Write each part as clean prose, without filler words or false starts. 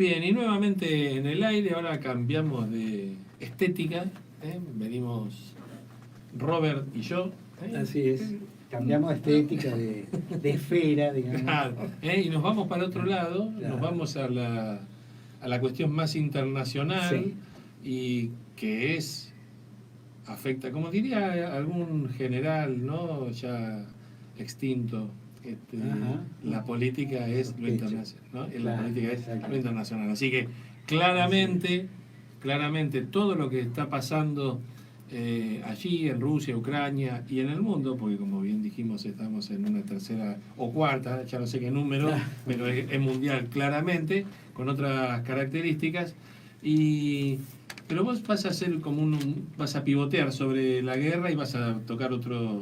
Bien, y nuevamente en el aire, ahora cambiamos de estética, venimos Robert y yo. Así es, cambiamos estética de esfera, digamos. Claro, y nos vamos para otro lado, Claro. nos vamos a la cuestión más internacional, Sí. y que afecta, como diría algún general, ¿no? Ya extinto. La política es lo internacional, ¿no? Claro, La política es exacto. lo internacional. Así que claramente todo lo que está pasando allí en Rusia, Ucrania y en el mundo, porque como bien dijimos estamos en una tercera o cuarta, ya no sé qué número, pero es mundial claramente, con otras características. Pero vos vas a hacer vas a pivotear sobre la guerra y vas a tocar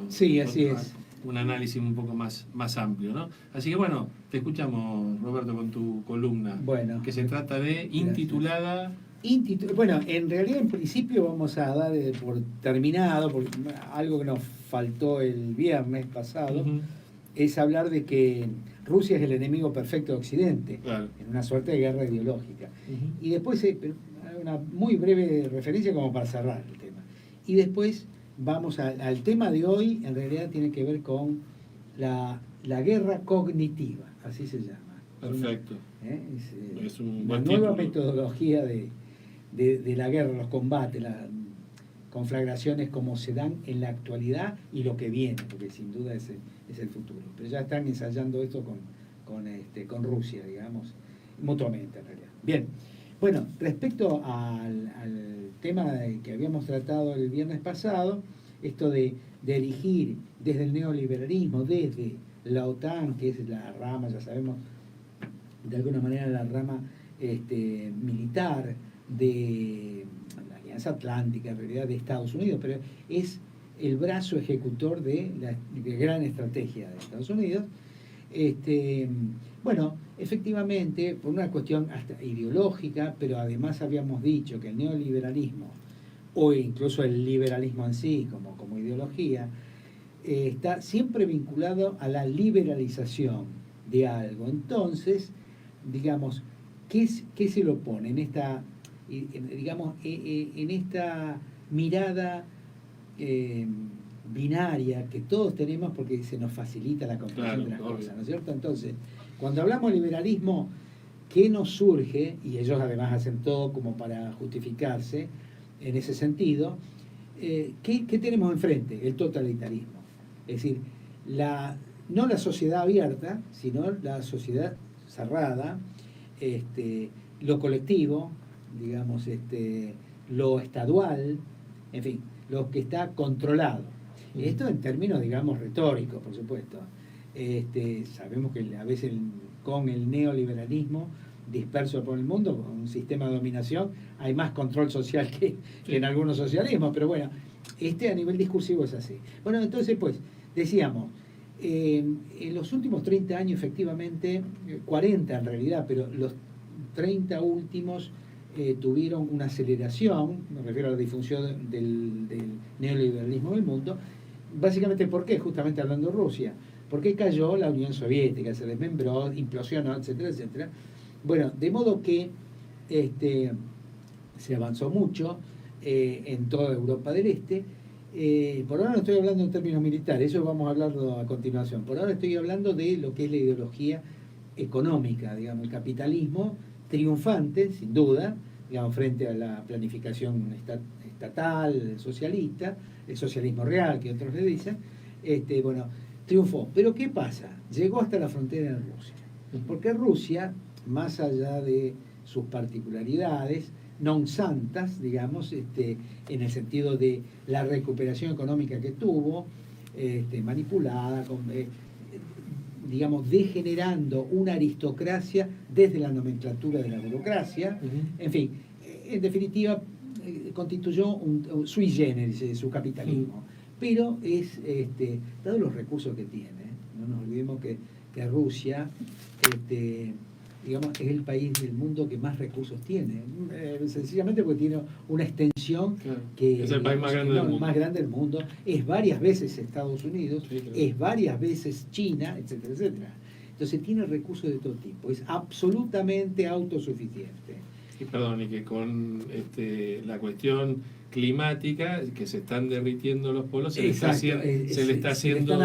Sí, así es. Un análisis un poco más amplio, ¿no? Así que bueno, te escuchamos, Roberto, con tu columna, Bueno, que se trata de intitulada... Bueno, en realidad en principio vamos a dar por terminado, porque algo que nos faltó el viernes pasado, es hablar de que Rusia es el enemigo perfecto de Occidente, claro, en una suerte de guerra ideológica. Y después una muy breve referencia como para cerrar el tema. Y después vamos al tema de hoy, en realidad tiene que ver con la guerra cognitiva, así se llama. Perfecto. Es un una buen nueva título. metodología de la guerra, los combates, las conflagraciones como se dan en la actualidad y lo que viene, porque sin duda es el futuro. Pero ya están ensayando esto con Rusia, digamos, mutuamente en realidad. Bien, bueno, respecto al tema que habíamos tratado el viernes pasado, esto de erigir desde el neoliberalismo, desde la OTAN, que es la rama, ya sabemos, de alguna manera la rama militar de la Alianza Atlántica, en realidad de Estados Unidos, pero es el brazo ejecutor de la gran estrategia de Estados Unidos. Bueno, efectivamente, por una cuestión hasta ideológica, pero además habíamos dicho que el neoliberalismo, o incluso el liberalismo en sí, como ideología, está siempre vinculado a la liberalización de algo. Entonces, digamos, ¿qué se lo pone en esta, digamos, en esta mirada binaria que todos tenemos porque se nos facilita la comprensión de las cosas, ¿no es cierto? Entonces, cuando hablamos de liberalismo, ¿qué nos surge? Y ellos además hacen todo como para justificarse en ese sentido. ¿Qué tenemos enfrente? El totalitarismo. Es decir, no la sociedad abierta, sino la sociedad cerrada, lo colectivo, digamos, lo estadual, en fin, lo que está controlado. Esto en términos, digamos, retóricos, por supuesto. Sabemos que a veces con el neoliberalismo disperso por el mundo, con un sistema de dominación, hay más control social que en algunos socialismos, pero bueno, a nivel discursivo es así. Bueno, entonces, pues, decíamos, en los últimos 30 años, efectivamente, 40 en realidad, pero los 30 últimos tuvieron una aceleración, me refiero a la difusión del neoliberalismo en el mundo. Básicamente, ¿por qué? Justamente hablando de Rusia. Porque cayó la Unión Soviética, se desmembró, implosionó, etcétera, etcétera. Bueno, de modo que se avanzó mucho en toda Europa del Este. Por ahora no estoy hablando en términos militares, eso vamos a hablarlo a continuación. Por ahora estoy hablando de lo que es la ideología económica, digamos, el capitalismo triunfante, sin duda, digamos, frente a la planificación estatal, socialista, el socialismo real, que otros le dicen, bueno, triunfó. Pero ¿qué pasa? Llegó hasta la frontera de Rusia. Porque Rusia, más allá de sus particularidades, non santas, digamos, en el sentido de la recuperación económica que tuvo, manipulada, digamos, degenerando una aristocracia desde la nomenclatura de la burocracia, en fin, en definitiva, constituyó un sui generis su capitalismo. Pero es, dado los recursos que tiene, no nos olvidemos que Rusia, digamos, es el país del mundo que más recursos tiene, sencillamente porque tiene una extensión que es el país más grande del mundo, es varias veces Estados Unidos, sí, claro, es varias veces China, etcétera, etcétera. Entonces tiene recursos de todo tipo, es absolutamente autosuficiente. Y perdón, y que con la cuestión climática, que se están derritiendo los polos, se le están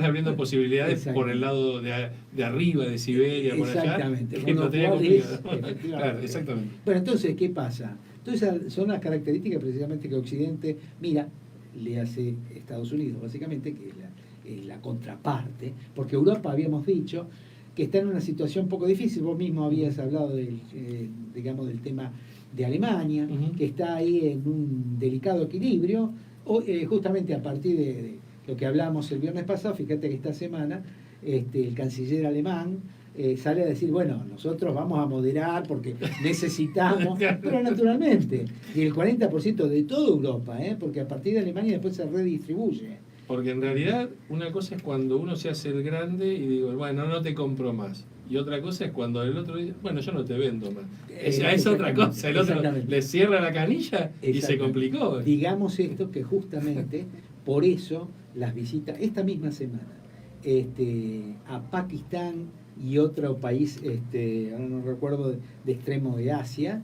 abriendo posibilidades. Exacto. Por el lado de arriba, de Siberia, por allá. Exactamente. Que no tenía claro, exactamente. Bueno, entonces, ¿qué pasa? Entonces son las características precisamente que Occidente, mira, le hace Estados Unidos, básicamente, que es la contraparte, porque Europa, habíamos dicho, que está en una situación un poco difícil. Vos mismo habías hablado del tema de Alemania, que está ahí en un delicado equilibrio, justamente a partir de lo que hablamos el viernes pasado. Fíjate que esta semana el canciller alemán sale a decir, bueno, nosotros vamos a moderar porque necesitamos, pero naturalmente, y el 40% de toda Europa, porque a partir de Alemania después se redistribuye. Porque en realidad una cosa es cuando uno se hace el grande y digo, bueno, no te compro más. Y otra cosa es cuando el otro dice, bueno, yo no te vendo más. Es otra cosa. El otro le cierra la canilla y se complicó. Digamos esto, que justamente por eso las visitas, esta misma semana, a Pakistán y otro país, ahora no recuerdo, de extremo de Asia,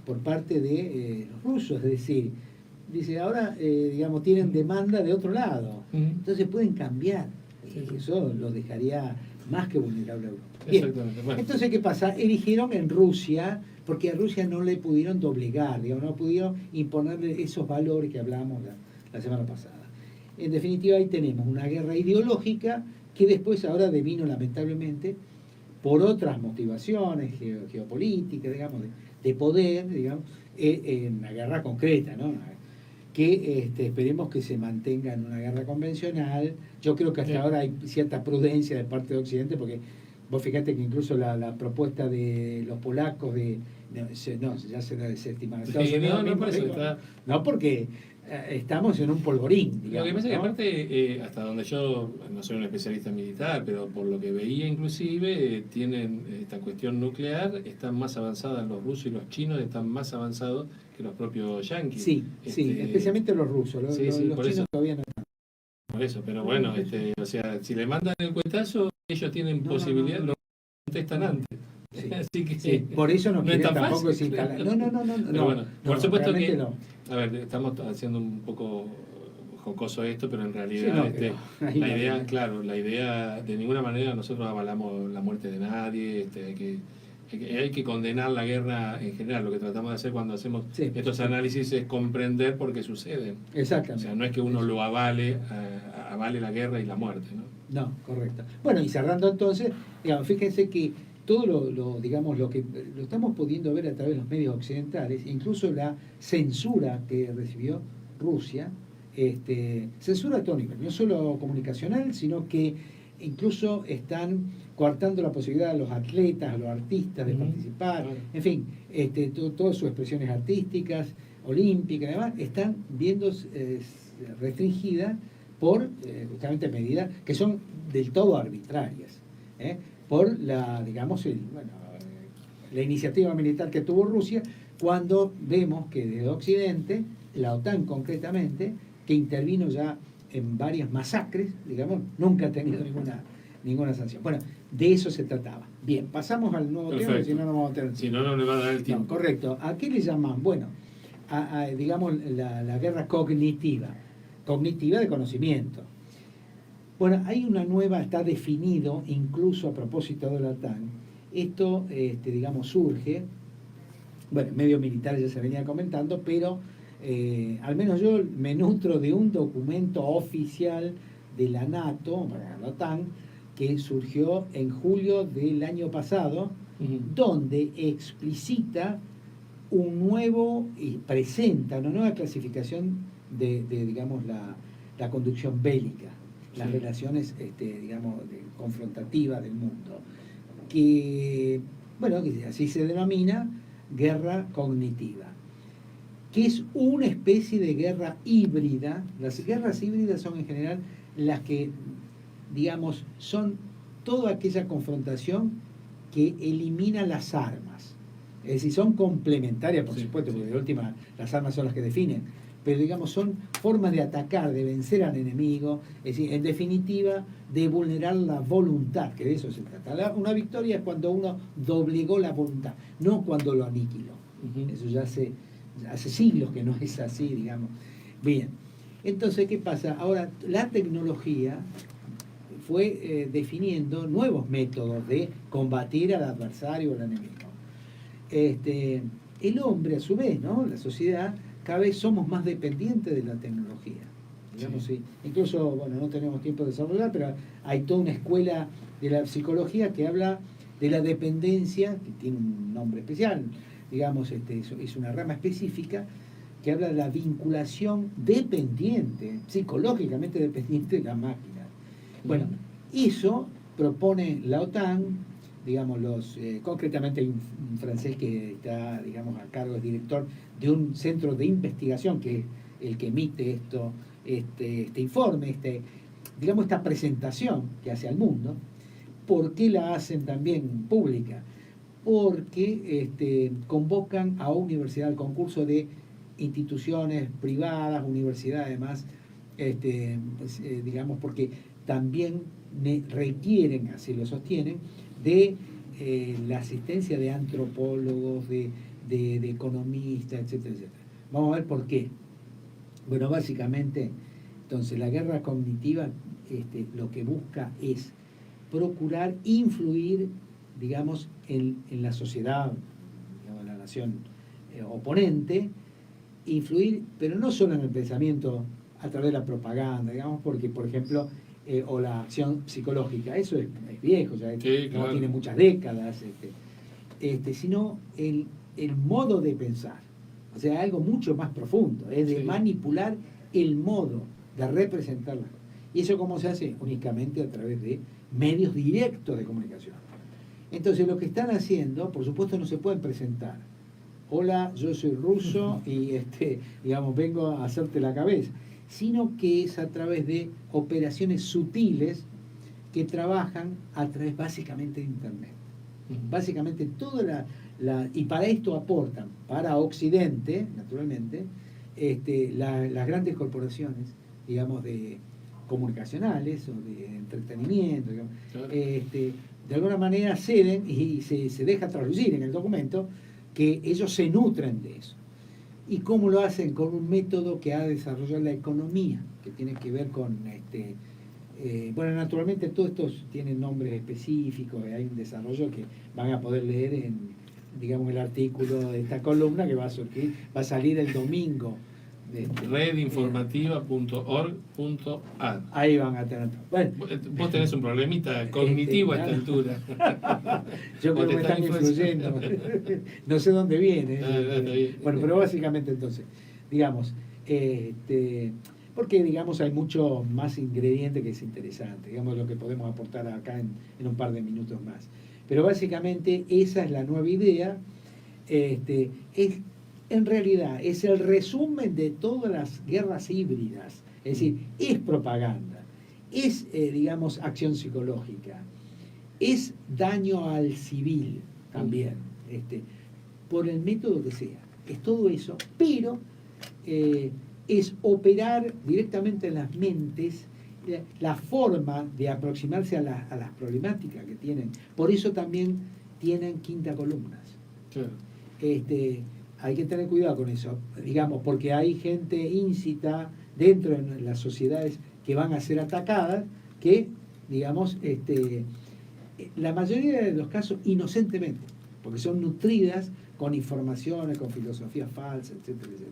por parte de los rusos, es decir, dice, ahora, tienen demanda de otro lado. Entonces pueden cambiar. Y eso lo dejaría más que vulnerable a Europa. Exactamente. Bueno. Entonces, ¿qué pasa? Eligieron en Rusia, porque a Rusia no le pudieron doblegar, no pudieron imponerle esos valores que hablábamos la semana pasada. En definitiva, ahí tenemos una guerra ideológica que después ahora devino, lamentablemente, por otras motivaciones geopolíticas, de poder, en una guerra concreta, ¿no? Que esperemos que se mantenga en una guerra convencional. Yo creo que hasta ahora hay cierta prudencia de parte de Occidente, porque vos fíjate que incluso la propuesta de los polacos ya será desestimada. No, porque estamos en un polvorín, digamos. Lo que pasa es que aparte, hasta donde yo no soy un especialista militar, pero por lo que veía inclusive, tienen esta cuestión nuclear, están más avanzadas los rusos y los chinos, están más avanzados que los propios yanquis. Sí, especialmente los rusos, los chinos todavía no están. Por eso, pero bueno, o sea, si le mandan el cuetazo, ellos tienen posibilidad, lo contestan antes. Sí. Así que por eso no quieren tampoco instalar. No. Bueno, por supuesto que a ver, estamos haciendo un poco jocoso esto, pero en realidad la idea de ninguna manera nosotros avalamos la muerte de nadie, hay que condenar la guerra en general. Lo que tratamos de hacer cuando hacemos estos análisis es comprender por qué suceden. Exactamente. O sea, no es que uno lo avale la guerra y la muerte, ¿no? No, correcto. Bueno, y cerrando entonces, fíjense que todo lo que lo estamos pudiendo ver a través de los medios occidentales, incluso la censura que recibió Rusia, censura a todo nivel, no solo comunicacional, sino que incluso están coartando la posibilidad a los atletas, a los artistas de participar, en fin, todas sus expresiones artísticas, olímpicas, además, están viendo restringidas por justamente medidas que son del todo arbitrarias, por la iniciativa militar que tuvo Rusia, cuando vemos que desde Occidente, la OTAN concretamente, que intervino ya en varias masacres, nunca ha tenido ninguna sanción. Bueno, de eso se trataba. Bien, pasamos al nuevo tema, si no, no vamos a tener tiempo. Si no, no le va a dar el tiempo. No, correcto. ¿A qué le llaman? Bueno, la guerra cognitiva de conocimiento. Bueno, hay una nueva, está definido, incluso a propósito de la OTAN, esto, surge, bueno, en medios militares ya se venía comentando, pero al menos yo me nutro de un documento oficial de la NATO, la OTAN, que surgió en julio del año pasado, donde explicita y presenta una nueva clasificación de la conducción bélica, las relaciones, confrontativas del mundo, que así se denomina guerra cognitiva, que es una especie de guerra híbrida. Las guerras híbridas son en general las que, son toda aquella confrontación que elimina las armas. Es decir, son complementarias, por supuesto, porque de última las armas son las que definen, pero digamos son formas de atacar, de vencer al enemigo, es decir, en definitiva, de vulnerar la voluntad, que de eso se trata. Una victoria es cuando uno doblegó la voluntad, no cuando lo aniquiló. Eso ya hace siglos que no es así, digamos. Bien, entonces, ¿qué pasa? Ahora, la tecnología fue definiendo nuevos métodos de combatir al adversario o al enemigo. El hombre, a su vez, ¿no? La sociedad, cada vez somos más dependientes de la tecnología. Digamos, sí. Incluso, bueno, no tenemos tiempo de desarrollar, pero hay toda una escuela de la psicología que habla de la dependencia, que tiene un nombre especial, digamos, es una rama específica, que habla de la vinculación dependiente, psicológicamente dependiente de la máquina. Bueno, eso propone la OTAN, digamos, concretamente hay un francés que está, digamos, a cargo, es director de un centro de investigación, que es el que emite este informe, digamos, esta presentación que hace al mundo. ¿Por qué la hacen también pública? Porque convocan a universidad al concurso de instituciones privadas, universidades además, digamos, porque también requieren, así lo sostienen, de la asistencia de antropólogos, de economistas, etcétera, etcétera. Vamos a ver por qué. Bueno, básicamente, entonces, la guerra cognitiva lo que busca es procurar influir, digamos, en la sociedad, digamos, la nación oponente, influir, pero no solo en el pensamiento a través de la propaganda, digamos, porque, por ejemplo, o la acción psicológica, eso es viejo, ya sí, no claro. tiene muchas décadas, sino el modo de pensar, o sea, algo mucho más profundo, es de manipular el modo de representarla. ¿Y eso cómo se hace? Únicamente a través de medios directos de comunicación. Entonces, lo que están haciendo, por supuesto, no se pueden presentar. Hola, yo soy ruso y digamos, vengo a hacerte la cabeza, sino que es a través de operaciones sutiles que trabajan a través básicamente de Internet. Básicamente toda y para esto aportan, para Occidente, naturalmente, las grandes corporaciones, digamos, de comunicacionales o de entretenimiento, digamos, claro. De alguna manera ceden y se deja traducir en el documento que ellos se nutren de eso. ¿Y cómo lo hacen? Con un método que ha desarrollado la economía, que tiene que ver con bueno, naturalmente todos estos tienen nombres específicos, hay un desarrollo que van a poder leer en, digamos, el artículo de esta columna que va a salir el domingo. Redinformativa.org.ar. Ahí van a tener. Bueno, vos tenés un problemita cognitivo a esta altura. Yo creo que me están influyendo. No sé dónde viene. Bueno, pero básicamente entonces, digamos, porque digamos hay mucho más ingrediente que es interesante, digamos lo que podemos aportar acá en un par de minutos más. Pero básicamente esa es la nueva idea. En realidad es el resumen de todas las guerras híbridas, es decir, es propaganda, es, digamos, acción psicológica, es daño al civil también, por el método que sea, es todo eso, pero es operar directamente en las mentes, la forma de aproximarse a las problemáticas que tienen. Por eso también tienen quinta columnas. Claro. Hay que tener cuidado con eso, digamos, porque hay gente íncita dentro de las sociedades que van a ser atacadas, que, digamos, la mayoría de los casos inocentemente, porque son nutridas con informaciones, con filosofías falsas, etcétera, etcétera.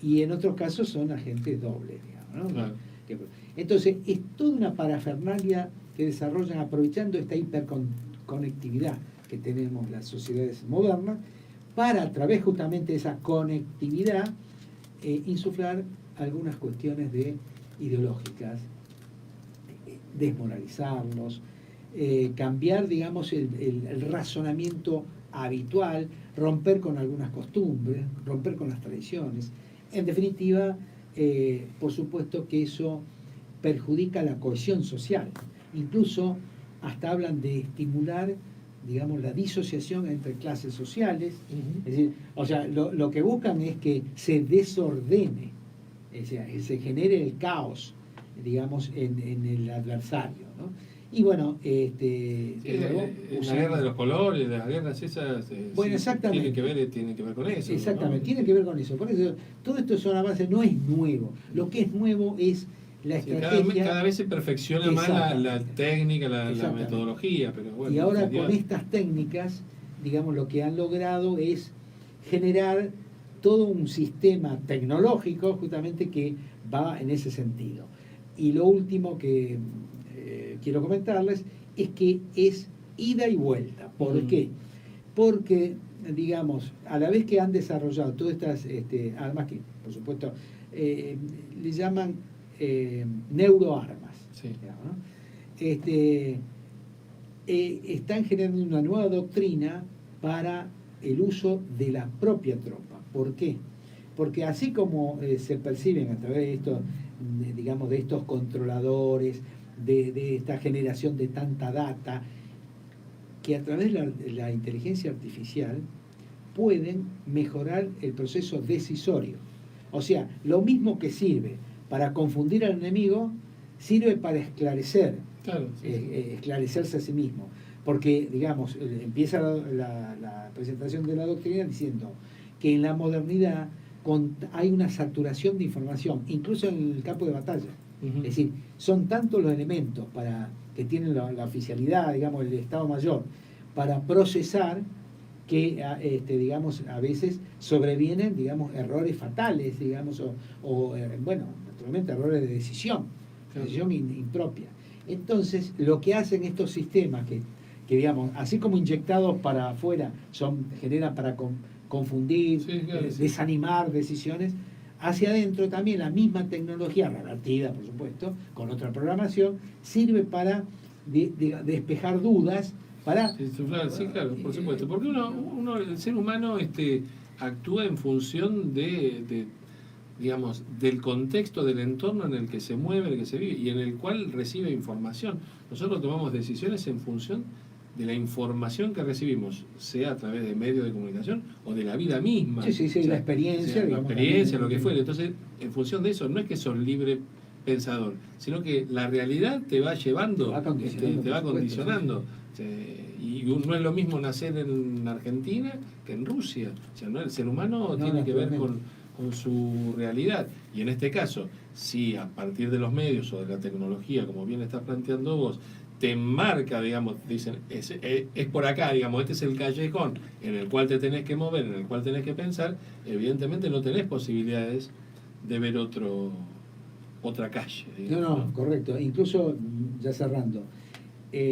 Y en otros casos son agentes dobles, digamos, ¿no? Claro. Entonces, es toda una parafernalia que desarrollan aprovechando esta hiperconectividad que tenemos las sociedades modernas, para a través justamente de esa conectividad insuflar algunas cuestiones ideológicas, desmoralizarlos, cambiar, digamos, el razonamiento habitual, romper con algunas costumbres, romper con las tradiciones. En definitiva, por supuesto que eso perjudica la cohesión social. Incluso hasta hablan de estimular, digamos, la disociación entre clases sociales. Es decir, o sea, lo que buscan es que se desordene o sea, que se genere el caos, digamos, en el adversario, ¿no? Y bueno, luego, la guerra de los colores, las guerras esas, bueno, exactamente. Tiene que ver con eso. Exactamente, ¿no? tiene que ver con eso. Por eso, todo esto son avances, no es nuevo. Lo que es nuevo es la estrategia. Cada vez se perfecciona más la técnica, la metodología. Pero bueno, y ahora con estas técnicas, digamos, lo que han logrado es generar todo un sistema tecnológico justamente que va en ese sentido. Y lo último que quiero comentarles es que es ida y vuelta. ¿Por qué? Porque, digamos, a la vez que han desarrollado todas estas armas, que por supuesto le llaman neuroarmas, sí. Digamos, ¿no? Están generando una nueva doctrina para el uso de la propia tropa. ¿Por qué? Porque así como se perciben a través de estos, digamos, de estos controladores, de esta generación de tanta data, que a través de la inteligencia artificial pueden mejorar el proceso decisorio. O sea, lo mismo que sirve para confundir al enemigo, sirve para esclarecer, claro, esclarecerse a sí mismo. Porque, digamos, empieza la presentación de la doctrina diciendo que en la modernidad hay una saturación de información, incluso en el campo de batalla. Es decir, son tantos los elementos que tienen la oficialidad, digamos, el Estado Mayor, para procesar que, digamos, a veces sobrevienen, digamos, errores fatales, digamos, bueno, naturalmente errores de decisión impropia. Entonces, lo que hacen estos sistemas que digamos, así como inyectados para afuera, generan para confundir, desanimar decisiones, hacia adentro también la misma tecnología, revertida por supuesto, con otra programación, sirve para despejar dudas, para... Sí, claro, por supuesto, porque el ser humano actúa en función digamos, del contexto, del entorno en el que se mueve, en el que se vive y en el cual recibe información. Nosotros tomamos decisiones en función de la información que recibimos, sea a través de medios de comunicación o de la vida misma. Sí, o sea, la experiencia. La experiencia, lo que fuere. Entonces, en función de eso, no es que sos libre pensador, sino que la realidad te va llevando, te va condicionando. Sí. Y no es lo mismo nacer en Argentina que en Rusia. O sea, el ser humano tiene que ver con su realidad. Y en este caso, si a partir de los medios o de la tecnología, como bien estás planteando vos, te marca, digamos, dicen, es por acá, digamos, este es el callejón en el cual te tenés que mover, en el cual tenés que pensar, evidentemente no tenés posibilidades de ver otra calle. Digamos, no, correcto. Incluso, ya cerrando,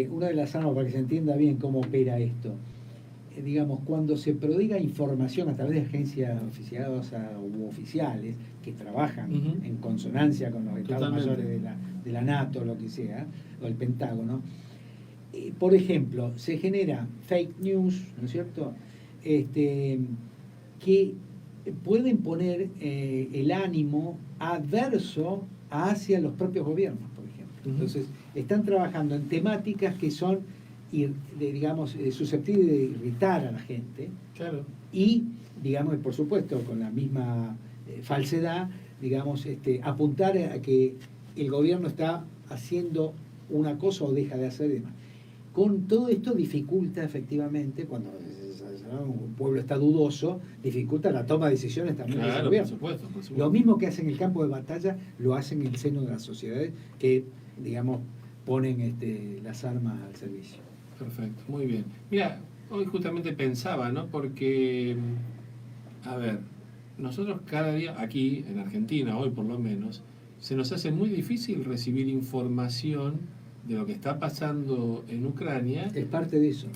una de las armas, para que se entienda bien cómo opera esto, digamos, cuando se prodiga información a través de agencias oficiales u oficiales que trabajan en consonancia con los estados mayores de la NATO, lo que sea, o el Pentágono, por ejemplo, se genera fake news, ¿no es cierto?, que pueden poner el ánimo adverso hacia los propios gobiernos, por ejemplo. Entonces, están trabajando en temáticas que son, digamos, susceptibles de irritar a la gente. Claro. Y, digamos, por supuesto, con la misma falsedad, digamos, apuntar a que el gobierno está haciendo una cosa o deja de hacer demás. Con todo esto dificulta efectivamente, cuando un pueblo está dudoso, dificulta la toma de decisiones también del gobierno. Por supuesto. Lo mismo que hacen en el campo de batalla, lo hacen en el seno de las sociedades que, digamos, ponen las armas al servicio. Perfecto, muy bien. Mira, hoy justamente pensaba, ¿no? Porque, a ver, nosotros cada día, aquí en Argentina, hoy por lo menos, se nos hace muy difícil recibir información de lo que está pasando en Ucrania. Es parte de eso.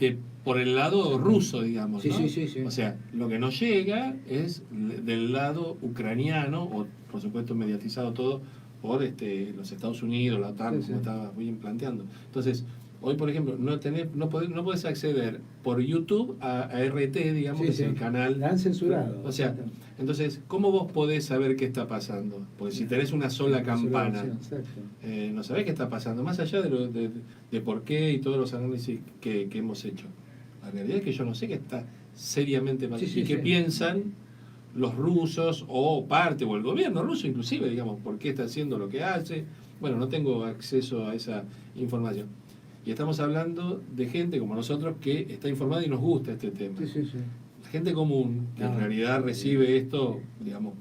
Por el lado ruso, digamos, ¿no? Sí. O sea, lo que nos llega es del lado ucraniano, o por supuesto mediatizado todo por los Estados Unidos, la OTAN, como estaba bien planteando. Entonces, hoy, por ejemplo, no podés acceder por YouTube a RT, digamos, que es el canal. La han censurado. O sea, entonces, ¿cómo vos podés saber qué está pasando? Porque si tenés una sola campana, no sabés qué está pasando, más allá de por qué y todos los análisis que hemos hecho. La realidad es que yo no sé qué está seriamente mal y que piensan los rusos o parte, o el gobierno ruso inclusive, digamos, por qué está haciendo lo que hace. Bueno, no tengo acceso a esa información. Y estamos hablando de gente como nosotros que está informada y nos gusta este tema. Sí, sí, sí. La gente común, que en realidad recibe esto, digamos,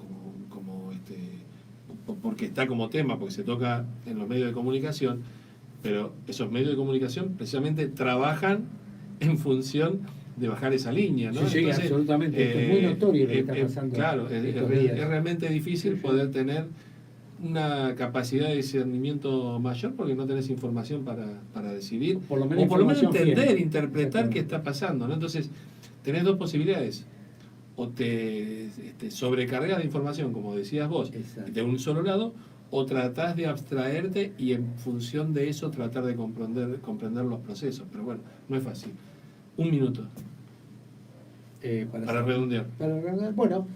porque está como tema, porque se toca en los medios de comunicación, pero esos medios de comunicación precisamente trabajan en función de bajar esa línea, ¿no? Sí, entonces, absolutamente. Esto es muy notorio lo que está pasando. Claro, es realmente difícil poder tener una capacidad de discernimiento mayor porque no tenés información para decidir, por lo menos, o por lo menos entender, interpretar qué está pasando, ¿no? Entonces, tenés dos posibilidades. O te sobrecargas de información, como decías vos, de un solo lado, o tratás de abstraerte y en función de eso tratar de comprender los procesos. Pero bueno, no es fácil. Un minuto. Para redondear. Bueno,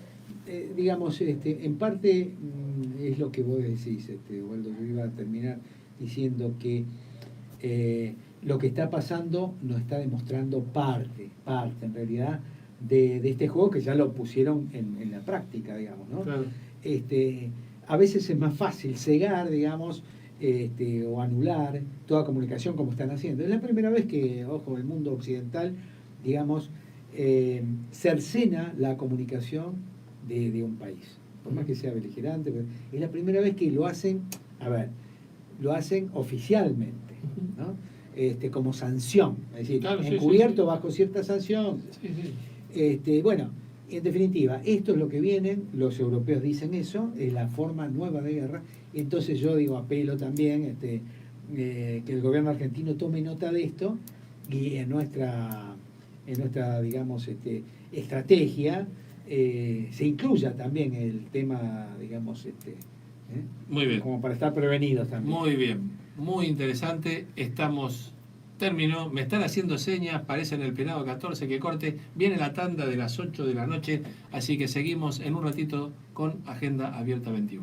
digamos, en parte es lo que vos decís, Waldo. Yo iba a terminar diciendo que lo que está pasando nos está demostrando parte en realidad de este juego que ya lo pusieron en la práctica, digamos, ¿no? Claro. A veces es más fácil cegar, digamos, o anular toda comunicación como están haciendo. Es la primera vez que, ojo, el mundo occidental, digamos, cercena la comunicación de un país, por más que sea beligerante, pero es la primera vez que lo hacen, lo hacen oficialmente, ¿no? Como sanción, es decir, claro, encubierto bajo cierta sanción. Sí. Bueno, en definitiva, esto es lo que vienen, los europeos dicen eso, es la forma nueva de guerra, entonces yo digo, apelo también que el gobierno argentino tome nota de esto y en nuestra digamos, estrategia se incluya también el tema, digamos, muy bien, como para estar prevenidos también. Muy bien, muy interesante. Terminó, me están haciendo señas, parece en el penado 14 que corte, viene la tanda de las 8 de la noche, así que seguimos en un ratito con Agenda Abierta 21.